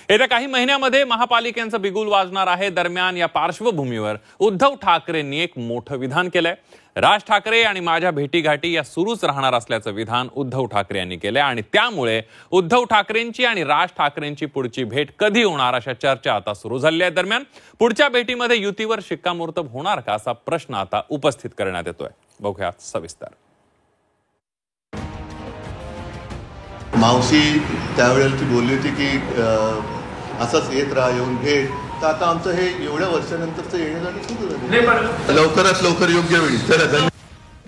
येत्या काही महिन्यामध्ये महापालिकेचं बिगुल वाजणार आहे। दरम्यान या पार्श्वभूमीवर उद्धव ठाकरेंनी एक मोठं विधान केलंय। राज ठाकरे आणि माझ्या भेटीगाठी या सुरूच राहणार असल्याचं विधान उद्धव ठाकरे यांनी केलंय आणि त्यामुळे उद्धव ठाकरेंची आणि राज ठाकरेंची पुढची भेट कधी होणार अशा चर्चा आता सुरू झाल्या आहेत। दरम्यान पुढच्या भेटीमध्ये युतीवर शिक्कामोर्तब होणार का असा प्रश्न आता उपस्थित करण्यात येतोय। बघूया सविस्तर। मावशी त्यावेळेला ती बोलली होती की असंच येत राहा, येऊन भेट। तर आता आमचं हे एवढ्या वर्षानंतरचं येणं सुरू झालं, लवकरात लवकर योग्य वेळी।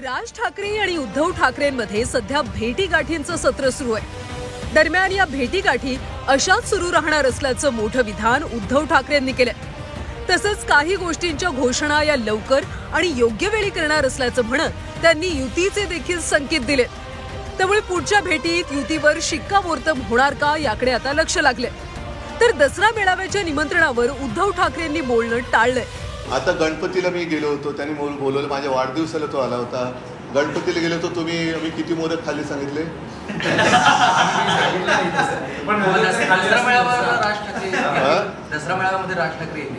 राज ठाकरे आणि उद्धव ठाकरेंमध्ये सध्या भेटीगाठींचं सत्र सुरू आहे। दरम्यान या भेटीगाठी अशाच सुरू राहणार असल्याचं मोठं विधान उद्धव ठाकरेंनी केलंय। तसंच काही गोष्टींच्या घोषणा या लवकर आणि योग्य वेळी करणार असल्याचं म्हणत त्यांनी युतीचे देखील संकेत दिले। त्यामुळे पुढच्या भेटीत युतीवर शिक्कामोर्तब होणार का याकडे आता लक्ष लागले। तर दसरा मेळाव्याच्या निमंत्रणावर उद्धव ठाकरेंनी बोलणं टाळलंय। आता गणपतीला मी गेलो होतो, त्यांनी बोलवलं, माझ्या वाढदिवसाला तो आला होता। गणपतीला गेलो होतो, तुम्ही किती मोदक खाल्ले सांगितले?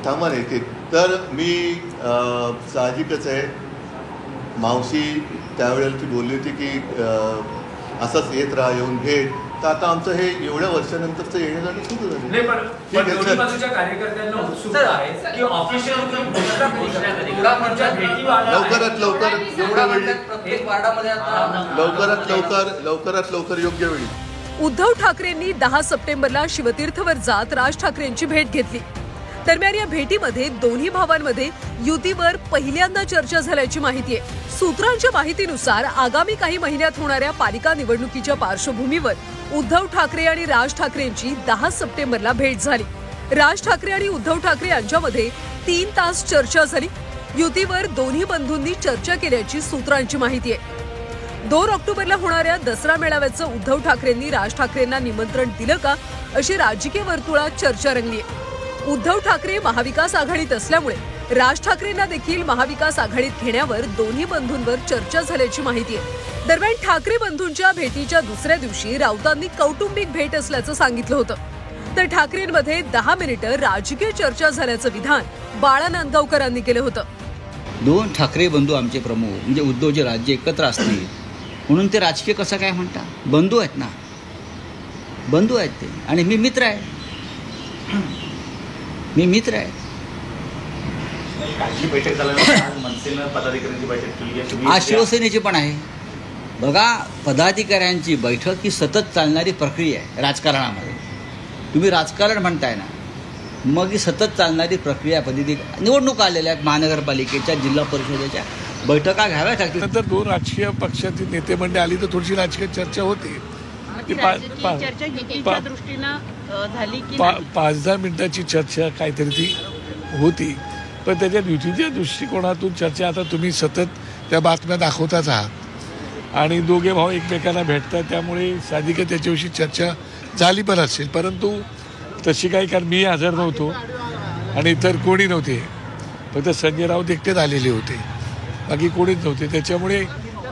थांबा रे। तर मी साहजिकच आहे, मावशी त्यावेळेला ती बोलली होती की असंच येत राहा, येऊन भेट। तर आता आमचं हे एवढ्या वर्षानंतरचं येणं सुरू झालं। लवकरात लवकर योग्य वेळी। उद्धव ठाकरेंनी 10 सप्टेंबरला शिवतीर्थवर जात राज ठाकरेंची भेट घेतली। दरम्यान या भेटीमध्ये दोन्ही भावांमध्ये युतीवर पहिल्यांदा चर्चा झाल्याची माहिती आहे। सूत्रांच्या माहितीनुसार आगामी काही महिन्यात होणाऱ्या पालिका निवडणुकीच्या पार्श्वभूमीवर उद्धव ठाकरे आणि राज ठाकरेंची 10 सप्टेंबरला भेट झाली। राज ठाकरे आणि उद्धव ठाकरे यांच्यामध्ये 3 तास चर्चा झाली। युतीवर दोन्ही बंधूंनी चर्चा केल्याची सूत्रांची माहिती आहे। 2 ऑक्टोबरला होणाऱ्या दसरा मेळाव्याचं उद्धव ठाकरेंनी राज ठाकरेंना निमंत्रण दिलं का अशी राजकीय वर्तुळात चर्चा रंगली आहे। उद्धव ठाकरे महाविकास आघाडीत असल्यामुळे राज ठाकरेंना देखील महाविकास आघाडीत घेण्यावर दोन्ही बंधूंवर चर्चा झाल्याची माहिती आहे। दरम्यान ठाकरे बंधूंच्या भेटीच्या दुसऱ्या दिवशी राऊतांनी कौटुंबिक भेट असल्याचं सांगितलं होतं। तर ठाकरेंमध्ये 10 मिनिटं राजकीय चर्चा झाल्याचं विधान बाळा नांदगावकरांनी केलं होतं। 2 ठाकरे बंधू आमचे प्रमुख म्हणजे उद्धवचे राज्य एकत्र असतील म्हणून ते राजकीय कसं काय म्हणता? बंधू आहेत ना, बंधू आहेत ते। आणि मी मित्र आहे, आज शिवसेनेची पण आहे। बघा, पदाधिकाऱ्यांची बैठक ही सतत चालणारी प्रक्रिया आहे राजकारणामध्ये। तुम्ही राजकारण म्हणताय ना, मग ही सतत चालणारी प्रक्रिया। निवडणूक आलेल्या आहेत, महानगरपालिकेच्या, जिल्हा परिषदेच्या बैठका घ्याव्या लागतील। नंतर 2 राजकीय पक्षातील नेते मंडळी आली तर थोडीशी राजकीय चर्चा होती। 5-10 मिनिटाची चर्चा काहीतरी ती होती, पण त्याच्यात युतीच्या दृष्टिकोनातून चर्चा। आता तुम्ही सतत त्या बातम्या दाखवताच आहात आणि दोघे भाऊ एकमेकांना भेटतात, त्यामुळे साधिक त्याच्याविषयी चर्चा झाली पण असेल, परंतु तशी काही, कारण मी हजर नव्हतो आणि इतर कोणी नव्हते, फक्त संजय राऊत एकटेच आलेले होते, बाकी कोणीच नव्हते। त्याच्यामुळे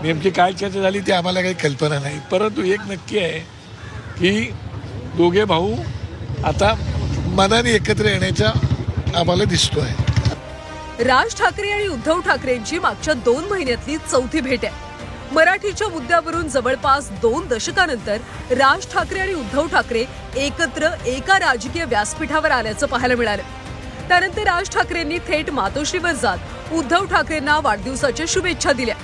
नेमकी काय चर्चा झाली ते आम्हाला काही कल्पना नाही। परंतु एक नक्की आहे की दोघे भाऊ आता मनाने एकत्र येण्याचा आम्हाला दिसतोय। राज ठाकरे आणि उद्धव ठाकरेंची मागच्या 2 महिन्यातली 4थी भेट आहे। मराठीच्या मुद्द्यावरून जवळपास 2 दशकानंतर राज ठाकरे आणि उद्धव ठाकरे एकत्र एका राजकीय व्यासपीठावर आल्याचं पाहायला मिळालं। त्यानंतर राज ठाकरेंनी थेट मातोश्रीवर जात उद्धव ठाकरेंना वाढदिवसाच्या शुभेच्छा दिल्या।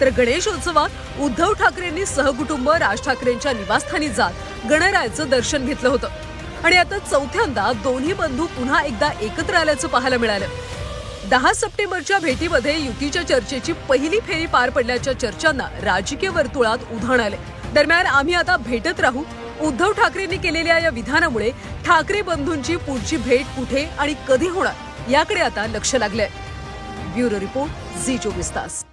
तर गणेशोत्सवात उद्धव ठाकरेंनी सहकुटुंब राज ठाकरेंच्या निवासस्थानी जात गणरायाचं दर्शन घेतलं होतं आणि आता 4थ्यांदा दोन्ही बंधू पुन्हा एकदा एकत्र आल्याचं पाहायला मिळालं। 10 सप्टेंबरच्या भेटीमध्ये युतीच्या चर्चेची पहिली फेरी पार पडल्याच्या चर्चांना राजकीय वर्तुळात उधाण आले। दरम्यान आम्ही आता भेटत राहू। उद्धव ठाकरेंनी केलेल्या या विधानामुळे ठाकरे बंधूंची पुढची भेट कुठे आणि कधी होणार याकडे आता लक्ष लागलंय। ब्युरो रिपोर्ट, झी 24 तास।